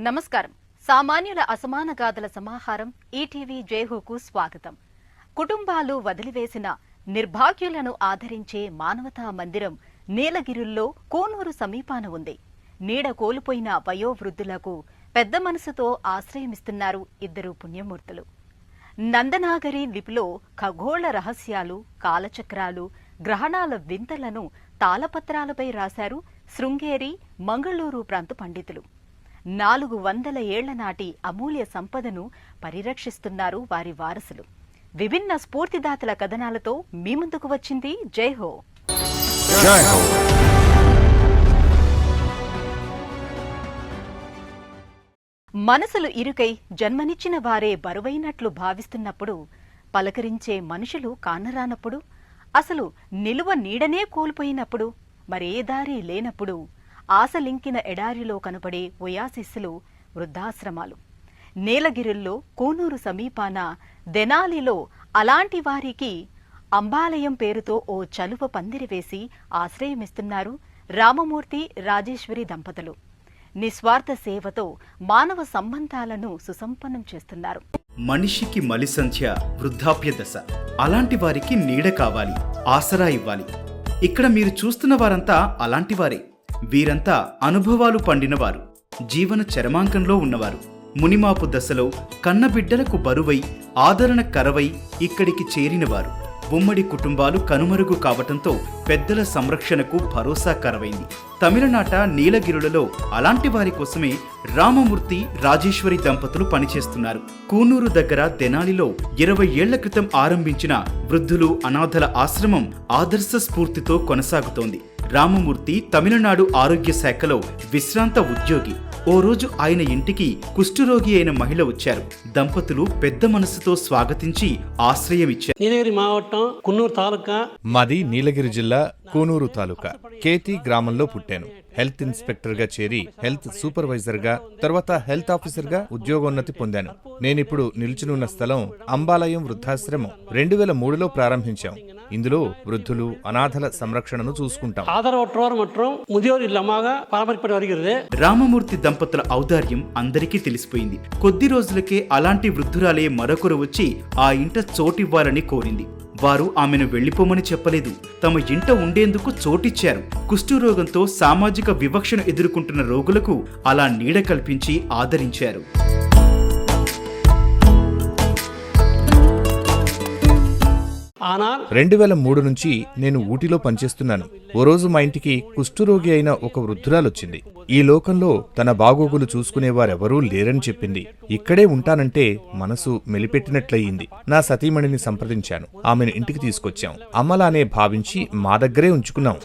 నమస్కారం. సామాన్యుల అసమాన గాథల సమాహారం ఈటీవీ జైహోకు స్వాగతం. కుటుంబాలు వదిలివేసిన నిర్భాగ్యులను ఆదరించే మానవతా మందిరం నీలగిరుల్లో కోనూరు సమీపాన ఉంది. నీడ కోల్పోయిన వయోవృద్ధులకు పెద్ద మనసుతో ఆశ్రయమిస్తున్నారు ఇద్దరు పుణ్యమూర్తులు. నందనాగరి లిపిలో ఖగోళ రహస్యాలు, కాలచక్రాలు, గ్రహణాల వింతలను తాళపత్రాలపై రాశారు శృంగేరి, మంగళూరు ప్రాంత పండితులు. 400 ఏళ్ల నాటి అమూల్య సంపదను పరిరక్షిస్తున్నారు వారి వారసులు. విభిన్న స్ఫూర్తిదాతల కథనాలతో మీ ముందుకు వచ్చింది జైహో. మనసులు ఇరుకై జన్మనిచ్చిన వారే బరువైనట్లు భావిస్తున్నప్పుడు, పలకరించే మనుషులు కానరానప్పుడు, అసలు నిలువ నీడనే కోల్పోయినప్పుడు, మరే దారి లేనప్పుడు ఆశలింకిన ఎడారిలో కనపడే ఒయాసిస్సులు వృద్ధాశ్రమాలు. నీలగిరుల్లో కోనూరు సమీపాన దెనాలిలో అలాంటి వారికి అంబాలయం పేరుతో ఓ చలువ పందిరి వేసి ఆశ్రయమిస్తున్నారు రామమూర్తి, రాజేశ్వరి దంపతులు. నిస్వార్థ సేవతో మానవ సంబంధాలను సుసంపన్నం చేస్తున్నారు. మనిషికి మలి సంధ్య వృద్ధాప్య దశ. అలాంటి వారికి నీడ కావాలి, ఆసరా ఇవ్వాలి. ఇక్కడ మీరు చూస్తున్న వారంతా అలాంటి వారే. వీరంతా అనుభవాలు పండినవారు, జీవన చరమాంకంలో ఉన్నవారు. మునిమాపు దశలో కన్నబిడ్డలకు బరువై ఆదరణ కరవై ఇక్కడికి చేరినవారు. ఉమ్మడి కుటుంబాలు కనుమరుగు కావటంతో పెద్దల సంరక్షణకు భరోసా కరవైంది. తమిళనాట నీలగిరులలో అలాంటి వారి కోసమే రామమూర్తి, రాజేశ్వరి దంపతులు పనిచేస్తున్నారు. కూనూరు దగ్గర దెనాలిలో 20 ఏళ్ల క్రితం ఆరంభించిన వృద్ధులు అనాథల ఆశ్రమం ఆదర్శ స్ఫూర్తితో కొనసాగుతోంది. రామమూర్తి తమిళనాడు ఆరోగ్య శాఖలో విశ్రాంత ఉద్యోగి. ఓ రోజు ఆయన ఇంటికి కుష్ఠరోగి అయిన మహిళ వచ్చారు. దంపతులు పెద్ద మనసుతో స్వాగతించి ఆశ్రయమిచ్చారు. నీలగిరి మావట్టం, కున్నూరు తాలూకా. మాది నీలగిరి జిల్లా కూనూరు తాలూకా కేతి గ్రామంలో పుట్టాను. హెల్త్ ఇన్స్పెక్టర్ గా చేరి హెల్త్ సూపర్వైజర్ గా, తర్వాత హెల్త్ ఆఫీసర్ గా ఉద్యోగోన్నతి పొందాను. నేనిప్పుడు నిల్చునున్న స్థలం అంబాలయం వృద్ధాశ్రమం. 2003లో ప్రారంభించాం. ఇందులో వృద్ధులు అనాథల సంరక్షణను చూసుకుంటాం. రామమూర్తి దంపతుల ఔదార్యం అందరికీ తెలిసిపోయింది. కొద్ది రోజులకే అలాంటి వృద్ధురాలే మరొకరు వచ్చి ఆ ఇంట చోటివ్వాలని కోరింది. వారు ఆమెను వెళ్లిపోమని చెప్పలేదు, తమ ఇంట ఉండేందుకు చోటిచ్చారు. కుష్ఠరోగంతో సామాజిక వివక్షను ఎదుర్కొంటున్న రోగులకు అలా నీడ కల్పించి ఆదరించారు. ఆనా 2003 నుంచి నేను ఊటీలో పనిచేస్తున్నాను. ఓ రోజు మా ఇంటికి కుష్ఠరోగి అయిన ఒక వృద్ధురాలొచ్చింది. ఈ లోకంలో తన బాగోగులు చూసుకునేవారెవరూ లేరని చెప్పింది. ఇక్కడే ఉంటానంటే మనసు మెలిపెట్టినట్లయింది. నా సతీమణిని సంప్రదించాను. ఆమెను ఇంటికి తీసుకొచ్చాం. అమ్మలానే భావించి మా దగ్గరే ఉంచుకున్నాం.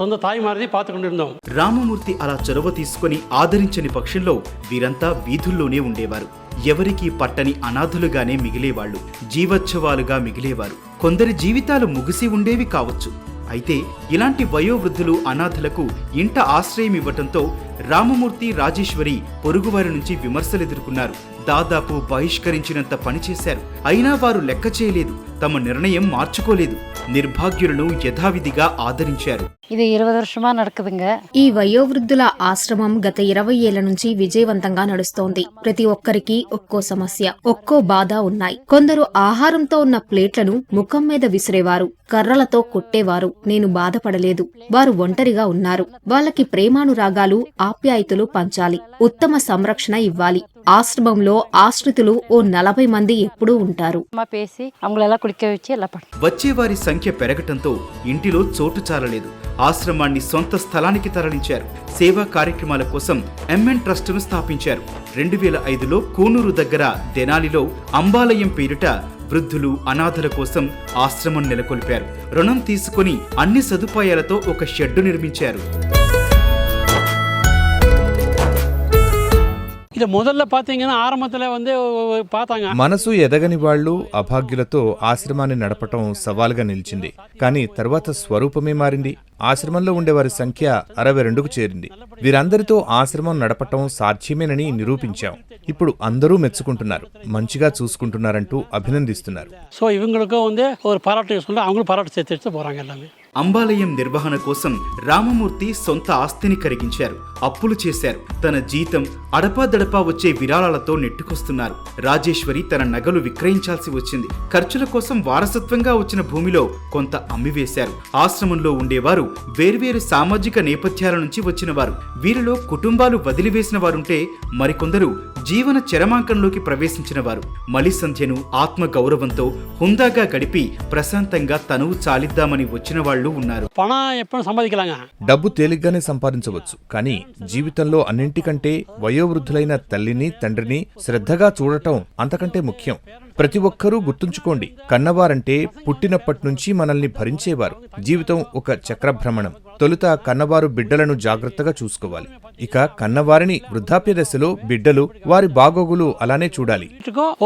రామమూర్తి అలా చొరవ తీసుకుని ఆదరించని పక్షంలో వీరంతా వీధుల్లోనే ఉండేవారు. ఎవరికీ పట్టని అనాథులుగానే మిగిలేవాళ్లు, జీవోత్సవాలుగా మిగిలేవారు. కొందరి జీవితాలు ముగిసి ఉండేవి కావచ్చు. అయితే ఇలాంటి వయోవృద్ధులు అనాథలకు ఇంట ఆశ్రయం ఇవ్వటంతో రామమూర్తి, రాజేశ్వరి పొరుగువారి నుంచి విమర్శలు ఎదుర్కొన్నారు. దాదాపు బహిష్కరించినంత పనిచేశారు. అయినా వారు లెక్క చేయలేదు, తమ నిర్ణయం మార్చుకోలేదు. నిర్భాగ్యులను యథావిధిగా ఆదరించారు. ఇది 20 வருஷமா నడుకుదుంగ. ఈ వయోవృద్ధుల ఆశ్రమం గత 20 ఏళ్ల నుంచి విజయవంతంగా నడుస్తోంది. ప్రతి ఒక్కరికి ఒక్కో సమస్య, ఒక్కో బాధ ఉన్నాయి. కొందరు ఆహారంతో ఉన్న ప్లేట్లను ముఖం మీద విసిరేవారు, కర్రలతో కొట్టేవారు. నేను బాధపడలేదు. వారు ఒంటరిగా ఉన్నారు. వాళ్ళకి ప్రేమానురాగాలు, ఆప్యాయతలు పంచాలి, ఉత్తమ సంరక్షణ ఇవ్వాలి. ఆశ్రమంలో ఆశ్రితులు ఓ 40 మంది ఎప్పుడూ ఉంటారు. వచ్చేవారి సంఖ్య పెరగటంతో ఇంటిలో చోటు చాలలేదు. ఆశ్రమాన్ని సొంత స్థలానికి తరలించారు. సేవా కార్యక్రమాల కోసం ఎంఎన్ ట్రస్టును స్థాపించారు. 2005లో కూనూరు దగ్గర దెనాలిలో అంబాలయం పేరిట వృద్ధులు అనాథల కోసం ఆశ్రమం నెలకొల్పారు. రుణం తీసుకుని అన్ని సదుపాయాలతో ఒక షెడ్డు నిర్మించారు. ఇది మొదల్లో పాతీங்கன்னா ఆరంభంలో పాతాంగ. మనసు ఎదగని వాళ్లు, అభాగ్యులతో ఆశ్రమాన్ని నడపటం సవాలుగా నిలిచింది. కానీ తర్వాత స్వరూపమే మారింది. ఆశ్రమంలో ఉండేవారి సంఖ్య 62కు చేరింది. వీరందరితో ఆశ్రమం నడపటం సాధ్యమేనని నిరూపించాం. ఇప్పుడు అందరూ మెచ్చుకుంటున్నారు, మంచిగా చూసుకుంటున్నారంటూ అభినందిస్తున్నారు. సో ఇవங்களுக்கு ஒரு பாராட்டு சொல்ல அவங்களும் பாராட்டு சேர்த்து போறாங்க எல்லாமே. అంబాలయం నిర్వహణ కోసం రామమూర్తి సొంత ఆస్తిని కరిగించారు, అప్పులు చేశారు. తన జీతం అడపాదడపా వచ్చే విరాళాలతో నెట్టుకొస్తున్నారు. రాజేశ్వరి తన నగలు విక్రయించాల్సి వచ్చింది. ఖర్చుల కోసం వారసత్వంగా వచ్చిన భూమిలో కొంత అమ్మివేశారు. ఆశ్రమంలో ఉండేవారు వేర్వేరు సామాజిక నేపథ్యాల నుంచి వచ్చిన వారు. వీరిలో కుటుంబాలు వదిలివేసిన వారుంటే మరికొందరు జీవన చరమాంకంలోకి ప్రవేశించిన వారు. మలిసంధ్యను ఆత్మ గౌరవంతో హుందాగా గడిపి ప్రశాంతంగా తనువు చాలిద్దామని వచ్చిన వాళ్ళు ఉన్నారు. பணம் எப்போ சம்பாதிக்கலாங்க. డబ్బు తేలిగ్గానే సంపాదించవచ్చు, కానీ జీవితంలో అన్నింటికంటే వయోవృద్ధులైన తల్లిని తండ్రిని శ్రద్ధగా చూడటం అంతకంటే ముఖ్యం. ప్రతి ఒక్కరూ గుర్తుంచుకోండి, కన్నవారంటే పుట్టినప్పట్నుంచి మనల్ని భరించేవారు. జీవితం ఒక చక్రభ్రమణం. తొలుత కన్నవారు బిడ్డలను జాగ్రత్తగా చూసుకోవాలి. ఇక కన్నవారిని వృద్ధాప్య దశలో బిడ్డలు వారి బాగోగులు అలానే చూడాలి.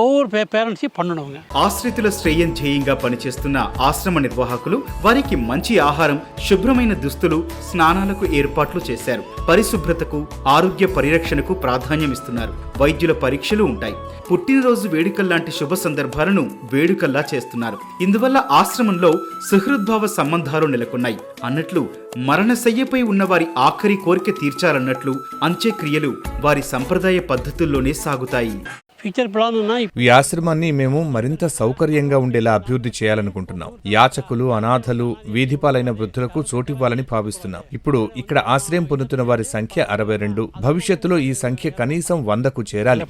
ஒவ்வொரு பேரண்ட்ஸையும் பண்ணணுங்க. ఆశ్రితుల శ్రేయం ధ్యేయంగా పనిచేస్తున్న ఆశ్రమ నిర్వాహకులు వారికి మంచి ఆహారం, శుభ్రమైన దుస్తులు, స్నానాలకు ఏర్పాట్లు చేశారు. పరిశుభ్రతకు, ఆరోగ్య పరిరక్షణకు ప్రాధాన్యమిస్తున్నారు. వైద్యుల పరీక్షలు ఉంటాయి. పుట్టినరోజు వేడుకల్లాంటి శుభ సందర్భాలను వేడుకల్లా చేస్తున్నారు. ఇందువల్ల ఆశ్రమంలో సుహృద్భావ సంబంధాలు నెలకొన్నాయి. అన్నట్లు మరణశయ్యపై ఉన్న వారి ఆఖరి కోరిక తీర్చాలన్నట్లు అంత్యక్రియలు వారి సంప్రదాయ పద్ధతుల్లోనే సాగుతాయి. ఫ్యూచర్ ప్లాన్ ఈ ఆశ్రమాన్ని మేము మరింత సౌకర్యంగా ఉండేలా అభివృద్ధి చేయాలనుకుంటున్నాం. యాచకులు, అనాథలు, వీధిపాలైన వృద్ధులకు చోటివ్వాలని భావిస్తున్నాం. ఇప్పుడు ఇక్కడ ఆశ్రయం పొందుతున్న వారి సంఖ్య 62. భవిష్యత్తులో ఈ సంఖ్య కనీసం 100కు చేరాలి.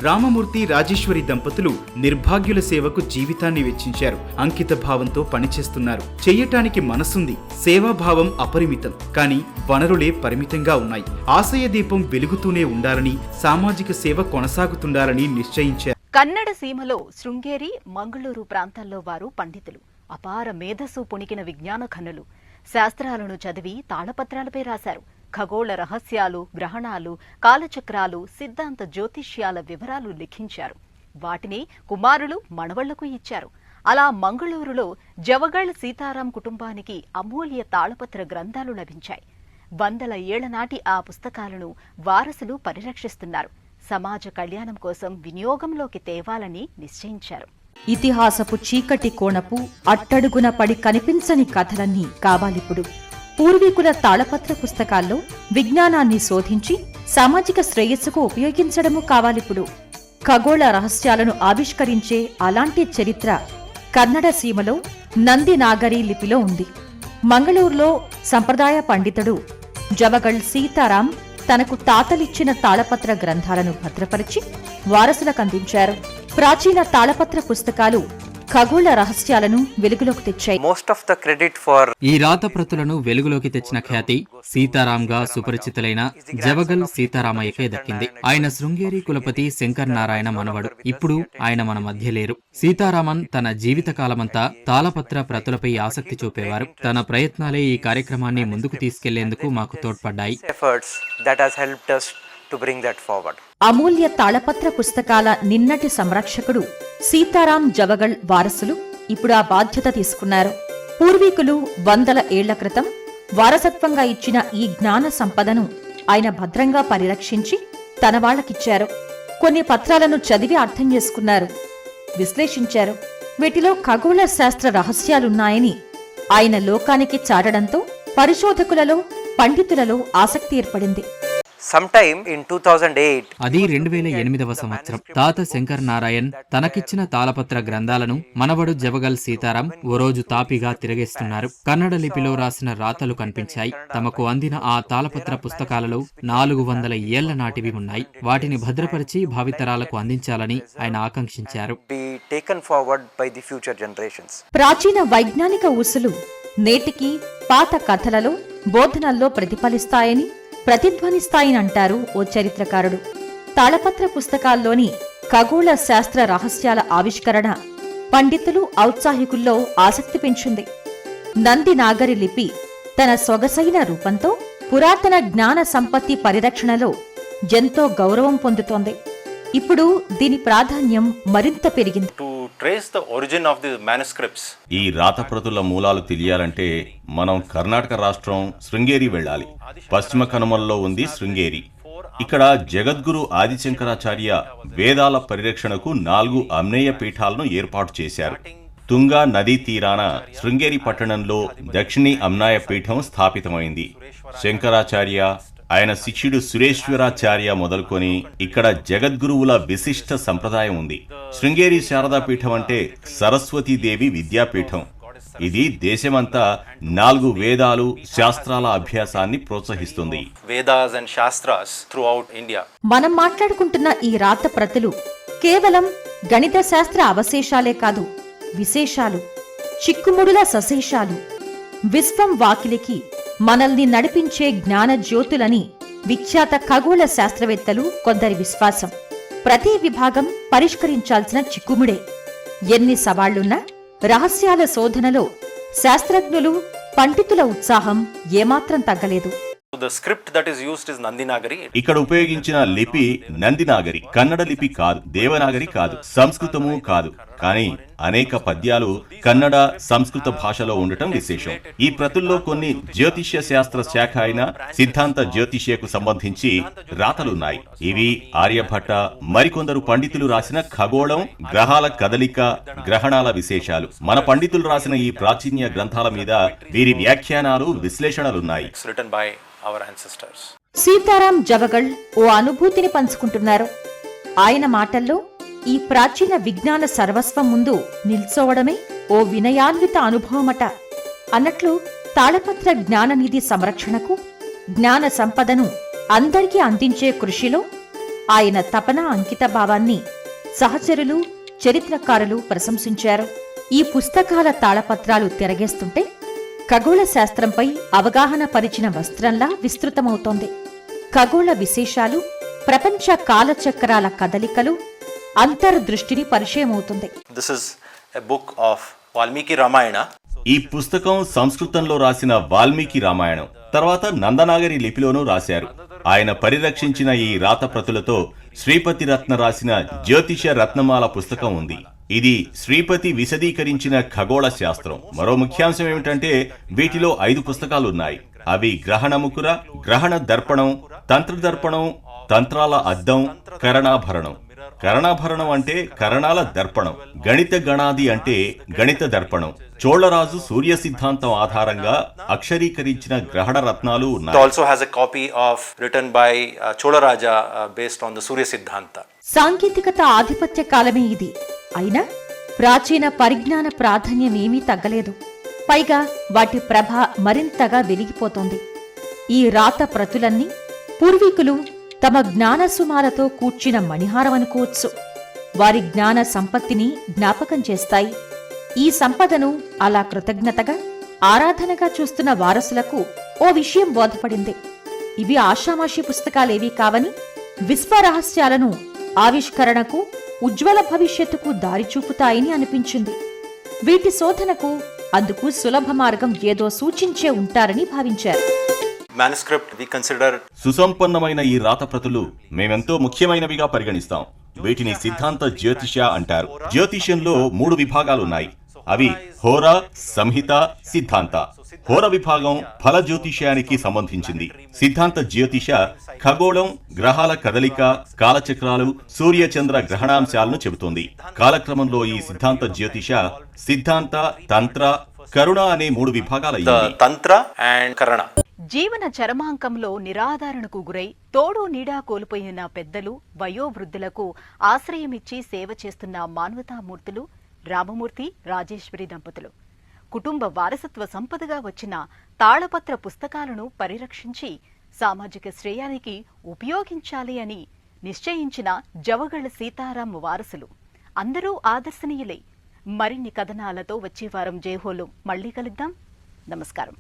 రామమూర్తి, రాజేశ్వరి దంపతులు నిర్భాగ్యుల సేవకు జీవితాన్ని వెచ్చించారు. అంకిత భావంతో పనిచేస్తున్నారు. చెయ్యటానికి మనసుంది. సేవాభావం అపరిమితం, కానీ వనరులే పరిమితంగా ఉన్నాయి. ఆశయ దీపం వెలుగుతూనే ఉండాలని, సామాజిక సేవ కొనసాగుతుండాలని నిశ్చయించారు. కన్నడ సీమలో శృంగేరి, మంగళూరు ప్రాంతాల్లో వారు పండితులు. అపార మేధస్సు పుణికిన విజ్ఞాన ఖనులు. శాస్త్రాలను చదివి తాళపత్రాలపై రాశారు. ఖగోళ రహస్యాలు, గ్రహణాలు, కాలచక్రాలు, సిద్ధాంత జ్యోతిష్యాల వివరాలు లిఖించారు. వాటిని కుమారులు, మనవళ్లకు ఇచ్చారు. అలా మంగళూరులో జవగళ్ సీతారాం కుటుంబానికి అమూల్య తాళపత్ర గ్రంథాలు లభించాయి. 100 ఏళ్ల నాటి ఆ పుస్తకాలను వారసులు పరిరక్షిస్తున్నారు. సమాజ కళ్యాణం కోసం వినియోగంలోకి తేవాలని నిశ్చయించారు. ఇతిహాసపు చీకటి కోణపు అట్టడుగున పడి కనిపించని కథలన్నీ కావాలిప్పుడు. పూర్వీకుల తాళపత్ర పుస్తకాల్లో విజ్ఞానాన్ని శోధించి సామాజిక శ్రేయస్సుకు ఉపయోగించడము కావాలిప్పుడు. ఖగోళ రహస్యాలను ఆవిష్కరించే అలాంటి చరిత్ర కన్నడ సీమలో నంది నాగరి లిపిలో ఉంది. మంగళూరులో సంప్రదాయ పండితుడు జవగళ్ సీతారాం తనకు తాతలిచ్చిన తాళపత్ర గ్రంథాలను భద్రపరిచి వారసులకు అందించారు. ప్రాచీన తాళపత్ర పుస్తకాలు ఖగోళ రహస్యాలను వెలుగులోకి తెచ్చాయి. ఈ రాతప్రతులను వెలుగులోకి తెచ్చిన ఖ్యాతి సీతారాంగా సుపరిచితులైన జవగల్ సీతారామయ్యకే దక్కింది. ఆయన శృంగేరి కులపతి శంకర్ నారాయణ మనవడు. ఇప్పుడు ఆయన మన మధ్య లేరు. సీతారామన్ తన జీవితకాలమంతా తాళపత్ర ప్రతులపై ఆసక్తి చూపేవారు. తన ప్రయత్నాలే ఈ కార్యక్రమాన్ని ముందుకు తీసుకెళ్లేందుకు మాకు తోడ్పడ్డాయి. అమూల్య తాళపత్ర పుస్తకాల నిన్నటి సంరక్షకుడు సీతారాం జవగళ్ వారసులు ఇప్పుడు ఆ బాధ్యత తీసుకున్నారు. పూర్వీకులు 100 ఏళ్ల క్రితం వారసత్వంగా ఇచ్చిన ఈ జ్ఞాన సంపదను ఆయన భద్రంగా పరిరక్షించి తన వాళ్లకిచ్చారు. కొన్ని పత్రాలను చదివి అర్థం చేసుకున్నారు, విశ్లేషించారు. వీటిలో ఖగోళ శాస్త్ర రహస్యాలున్నాయని ఆయన లోకానికి చాటడంతో పరిశోధకులలో, పండితులలో ఆసక్తి ఏర్పడింది. అది 2008వ సంవత్సరం. తాత శంకర్ నారాయణ్ తనకిచ్చిన తాళపత్ర గ్రంథాలను మనవడు జవగల్ సీతారాం ఓ రోజు తాపిగా తిరగేస్తున్నారు. కన్నడ లిపిలో రాసిన రాతలు కనిపించాయి. తమకు అందిన ఆ తాళపత్ర పుస్తకాలలో 400 ఏళ్ల నాటివి ఉన్నాయి. వాటిని భద్రపరిచి భావితరాలకు అందించాలని ఆయన ఆకాంక్షించారు. ప్రాచీన వైజ్ఞానిక ఊసులు నేటికి పాత కథలలో, బోధనల్లో ప్రతిఫలిస్తాయని, ప్రతిధ్వనిస్తాయనంటారు ఓ చరిత్రకారుడు. తాళపత్ర పుస్తకాల్లోని ఖగోళ శాస్త్ర రహస్యాల ఆవిష్కరణ పండితులు, ఔత్సాహికుల్లో ఆసక్తి పెంచింది. నంది నాగరి లిపి తన సొగసైన రూపంతో పురాతన జ్ఞాన సంపత్తి పరిరక్షణలో ఎంతో గౌరవం పొందుతోంది. ఇప్పుడు దీని ప్రాధాన్యం మరింత పెరిగింది. ఈ రాతప్రతుల మూలాలు తెలియాలంటే మనం కర్ణాటక రాష్ట్రం శృంగేరి వెళ్ళాలి. పశ్చిమ కనుమల్లో ఉంది శృంగేరి. ఇక్కడ జగద్గురు ఆదిశంకరాచార్య వేదాల పరిరక్షణకు 4 అమ్నేయ పీఠాలను ఏర్పాటు చేశారు. తుంగా నదీ తీరాన శృంగేరి పట్టణంలో దక్షిణీ అమ్నాయ పీఠం స్థాపితమైంది. శంకరాచార్య, ఆయన శిష్యుడు సురేశ్వరాచార్య మొదలుకొని ఇక్కడ జగద్గురువుల విశిష్ట సంప్రదాయం ఉంది. శృంగేరి శారదాపీఠం అంటే సరస్వతీదేవి విద్యాపీఠం. ఇది దేశమంతా 4 వేదాలు, శాస్త్రాల అభ్యాసాన్ని ప్రోత్సహిస్తుంది. Vedas and Shastras throughout India. మనం మాట్లాడుకుంటున్న ఈ రాత ప్రతులు కేవలం గణిత శాస్త్ర అవశేషాలే కాదు, విశేషాలు, చిక్కుముడుల సశేషాలు, విశ్వం వాకిలికి మనల్ని నడిపించే జ్ఞాన జ్యోతులని విఖ్యాత ఖగోళ శాస్త్రవేత్తలు కొందరి విశ్వాసం. ప్రతి విభాగం పరిష్కరించాల్సిన చిక్కుముడే. ఎన్ని సవాళ్లున్నా రహస్యాల శోధనలో శాస్త్రజ్ఞులు, పండితుల ఉత్సాహం ఏమాత్రం తగ్గలేదు. The script that is used is Nandinagari. ఇక్కడ ఉపయోగించిన లిపి నందినాగరి, కన్నడ లిపి కాదు, దేవనాగరి కాదు, సంస్కృతము కాదు. కానీ అనేక పద్యాలు కన్నడ, సంస్కృత భాషలో ఉండటం విశేషం. ఈ ప్రతుల్లో కొన్ని జ్యోతిష్య శాస్త్ర శాఖ అయిన సిద్ధాంత జ్యోతిష్యకు సంబంధించి రాతలున్నాయి. ఇవి ఆర్యభట్ట, మరికొందరు పండితులు రాసిన ఖగోళం, గ్రహాల కదలిక, గ్రహణాల విశేషాలు. మన పండితులు రాసిన ఈ ప్రాచీన్య గ్రంథాల మీద వీరి వ్యాఖ్యానాలు, విశ్లేషణలున్నాయి. It's written by our ancestors. Sitaram Javagal ఓ అనుభూతిని పంచుకుంటున్నారు. ఆయన మాటల్లో ఈ ప్రాచీన విజ్ఞాన సర్వస్వం ముందు నిల్చోవడమే ఓ వినయాన్విత అనుభవమట. అన్నట్లు తాళపత్ర జ్ఞాననిధి సంరక్షణకు, జ్ఞాన సంపదను అందరికీ అందించే కృషిలో ఆయన తపన, అంకిత భావాన్ని సహచరులు, చరిత్రకారులు ప్రశంసించారు. ఈ పుస్తకాల తాళపత్రాలు తిరగేస్తుంటే ఖగోళ శాస్త్రంపై అవగాహన పరిచిన వస్త్రంలా విస్తృతమవుతోంది. ఖగోళ విశేషాలు, ప్రపంచ కాలచక్రాల కదలికలు, అంతర్దృష్టిని పరిచయమవుతుంది. This is a book of Valmiki Ramayana. ఈ పుస్తకం సంస్కృతంలో రాసిన వాల్మీకి రామాయణం, తర్వాత నందనాగరి లిపిలోనూ రాశారు. ఆయన పరిరక్షించిన ఈ రాత ప్రతులతో శ్రీపతి రత్న రాసిన జ్యోతిష రత్నమాల పుస్తకం ఉంది. ఇది శ్రీపతి విశదీకరించిన ఖగోళ శాస్త్రం. మరో ముఖ్యాంశం ఏమిటంటే వీటిలో 5 పుస్తకాలున్నాయి. అవి గ్రహణముకుర, గ్రహణ దర్పణం, తంత్రదర్పణం, తంత్రాల అద్దం, కరణాభరణం. కరణాభరణం అంటే కరణాల దర్పణం, గణిత గణాది అంటే గణిత దర్పణం. చోళరాజు సూర్య సిద్ధాంతం ఆధారంగా అక్షరీకరించిన గ్రహణ రత్నాలు It ఉన్నాయి. also has a copy of written by Cholaraja based on the Surya Siddhanta. సాంకేతికత ఆధిపత్య కాలమే ఇది. అయినా ప్రాచీన పరిజ్ఞాన ప్రాధాన్యమేమీ తగ్గలేదు. పైగా వాటి ప్రభ మరింతగా వెలిగిపోతోంది. ఈ రాత ప్రతులన్నీ పూర్వీకులు తమ జ్ఞానసుమాలతో కూర్చిన మణిహారం అనుకోవచ్చు. వారి జ్ఞాన సంపత్తిని జ్ఞాపకం చేస్తాయి. ఈ సంపదను అలా కృతజ్ఞతగా, ఆరాధనగా చూస్తున్న వారసులకు ఓ విషయం బోధపడింది. ఇవి ఆషామాషి పుస్తకాలేవీ కావని, విశ్వరహస్యాలను ఆవిష్కరణకు, ఉజ్వల భవిష్యత్తుకు దారి చూపుతాయని అనిపించింది. వీటి శోధనకు అందుకు సులభ మార్గం ఏదో సూచించే ఉంటారని భావించారు. Manuscript we consider సుసంపన్నమైన ఈ రాత ప్రతులు మేమెంతో ముఖ్యమైనవిగా పరిగణిస్తాం. వీటిని సిద్ధాంత జ్యోతిష అంటారు. జ్యోతిష్యంలో 3 విభాగాలున్నాయి. అవి హోర, సంహిత, సిద్ధాంత. హోర విభాగం ఫల జ్యోతిష్యానికి సంబంధించింది. సిద్ధాంత జ్యోతిష ఖగోళం, గ్రహాల కదలిక, కాలచక్రాలు, సూర్యచంద్ర గ్రహణాంశాలను చెబుతుంది. కాలక్రమంలో ఈ సిద్ధాంత జ్యోతిష సిద్ధాంత, తంత్ర, కరుణ అనే 3 విభాగాలయ్యాయి. Tantra and Karana. జీవన చరమాంకంలో నిరాధారణకు గురై తోడు నీడా కోల్పోయిన పెద్దలు, వయోవృద్ధులకు ఆశ్రయమిచ్చి సేవ చేస్తున్న మానవతామూర్తులు రామమూర్తి, రాజేశ్వరి దంపతులు. కుటుంబ వారసత్వ సంపదగా వచ్చిన తాళపత్ర పుస్తకాలను పరిరక్షించి సామాజిక శ్రేయానికి ఉపయోగించాలి అని నిశ్చయించిన జవగళ సీతారాం వారసులు. అందరూ ఆదర్శనీయులే. మరిన్ని కథనాలతో వచ్చే వారం జైహోలో మళ్లీ కలుద్దాం. నమస్కారం.